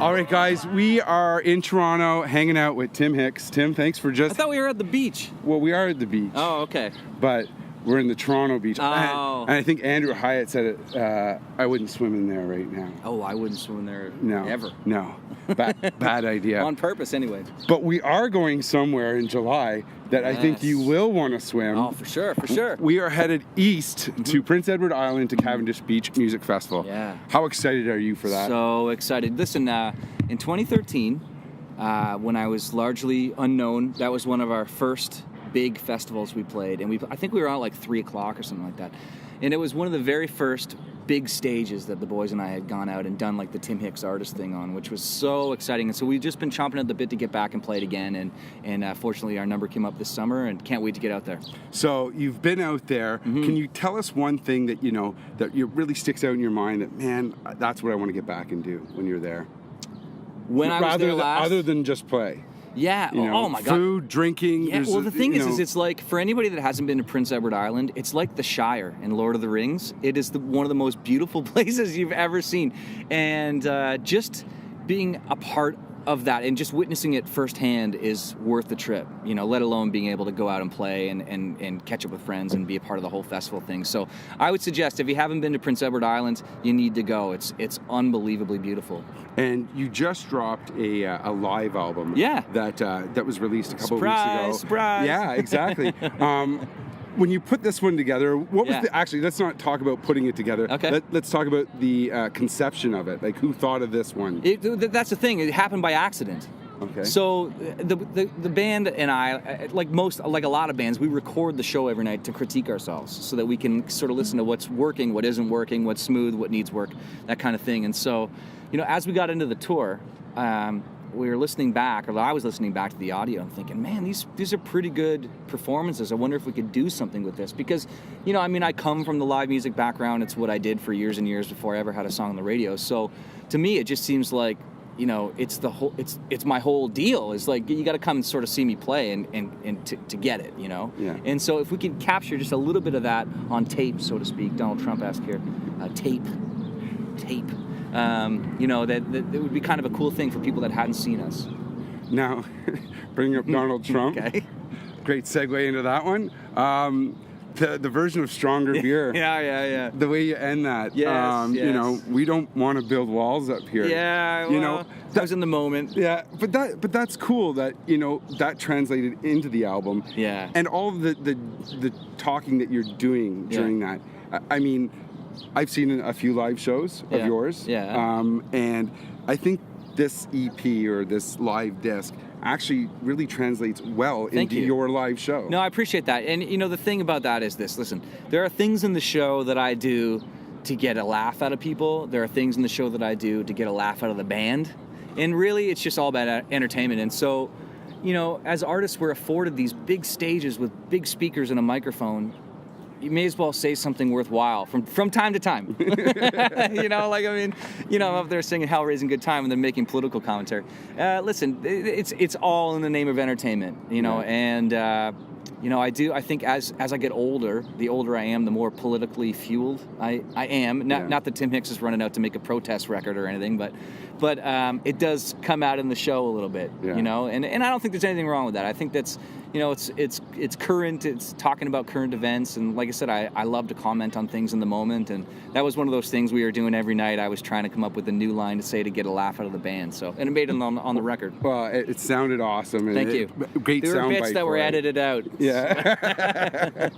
All right, guys, we are in Toronto hanging out with Tim Hicks. Tim, thanks for just... I thought we were at the beach. Well, we are at the beach. Oh, okay. But we're in the Toronto beach. Oh. And I think Andrew Hyatt said it, I wouldn't swim in there right now. Oh, I wouldn't swim there ever. No. Bad idea. On purpose, anyway. But we are going somewhere in July that I think you will want to swim. Oh, for sure, for sure. We are headed east to Prince Edward Island to Cavendish Beach Music Festival. Yeah. How excited are you for that? So excited. Listen, in 2013, when I was largely unknown, that was one of our first big festivals we played. And I think we were out like 3 o'clock or something like that. And it was one of the very first big stages that the boys and I had gone out and done like the Tim Hicks artist thing on, which was so exciting. And so we've just been chomping at the bit to get back and play it again. And fortunately, our number came up this summer and can't wait to get out there. So you've been out there. Mm-hmm. Can you tell us one thing that that really sticks out in your mind that, man, that's what I want to get back and do when you're there? When I was there last? Other than just play. Yeah. Oh my God. Food, drinking. Yeah. Well, the thing is it's like, for anybody that hasn't been to Prince Edward Island, it's like the Shire in Lord of the Rings. It is one of the most beautiful places you've ever seen, and just being a part of that and just witnessing it firsthand is worth the trip. Let alone being able to go out and play and catch up with friends and be a part of the whole festival thing. So I would suggest, if you haven't been to Prince Edward Island, you need to go. It's unbelievably beautiful. And you just dropped a live album. Yeah. That was released a couple of weeks ago. Surprise! Yeah, exactly. When you put this one together, what was actually, let's not talk about putting it together. Okay. Let's talk about the conception of it. Like, who thought of this one? That's the thing. It happened by accident. Okay. So the band and I, like a lot of bands, we record the show every night to critique ourselves so that we can sort of listen to what's working, what isn't working, what's smooth, what needs work, that kind of thing. And so, as we got into the tour, we were listening back, or I was listening back to the audio and thinking, man, these are pretty good performances. I wonder if we could do something with this. Because, I come from the live music background. It's what I did for years and years before I ever had a song on the radio. So to me, it just seems like, it's my whole deal. It's like, you got to come and sort of see me play and to get it, Yeah. And so if we can capture just a little bit of that on tape, so to speak, Donald Trump asked here, tape. That it would be kind of a cool thing for people that hadn't seen us. Now, bringing up Donald Trump. Okay. Great segue into that one. The version of Stronger Beer. Yeah. The way you end that. Yes. We don't want to build walls up here. Yeah, that was in the moment. Yeah, but that's cool that, that translated into the album. Yeah. And all of the talking that you're doing during that. I've seen a few live shows of yours. Yeah. And I think this EP or this live disc actually really translates well into your live show. No, I appreciate that. And, the thing about that is this. Listen, there are things in the show that I do to get a laugh out of people. There are things in the show that I do to get a laugh out of the band. And really, it's just all about entertainment. And so, as artists, we're afforded these big stages with big speakers and a microphone. You may as well say something worthwhile from time to time. I'm up there singing Hell-Raising Good Time and then making political commentary. Listen, it's all in the name of entertainment, and I think as I get older, the older I am, the more politically fueled I am. Not that Tim Hicks is running out to make a protest record or anything, but it does come out in the show a little bit, and I don't think there's anything wrong with that. I think that's, it's current, it's talking about current events, and like I said, I love to comment on things in the moment, and that was one of those things we were doing every night. I was trying to come up with a new line to say to get a laugh out of the band, and it made it on the record. Well, it sounded awesome. And Thank you. Great sound bite. There were bits that were edited out. Yeah.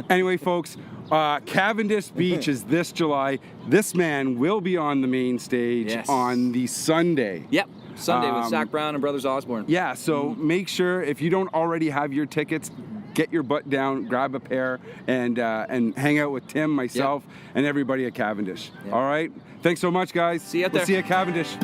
Anyway, folks, Cavendish Beach is this July. This man will be on the main stage on the Sunday. Yep. Sunday with Zach Brown and Brothers Osborne. Yeah, so make sure, if you don't already have your tickets, get your butt down, grab a pair, and hang out with Tim, myself, and everybody at Cavendish. All right? Thanks so much, guys. See you out there. We'll see you at Cavendish.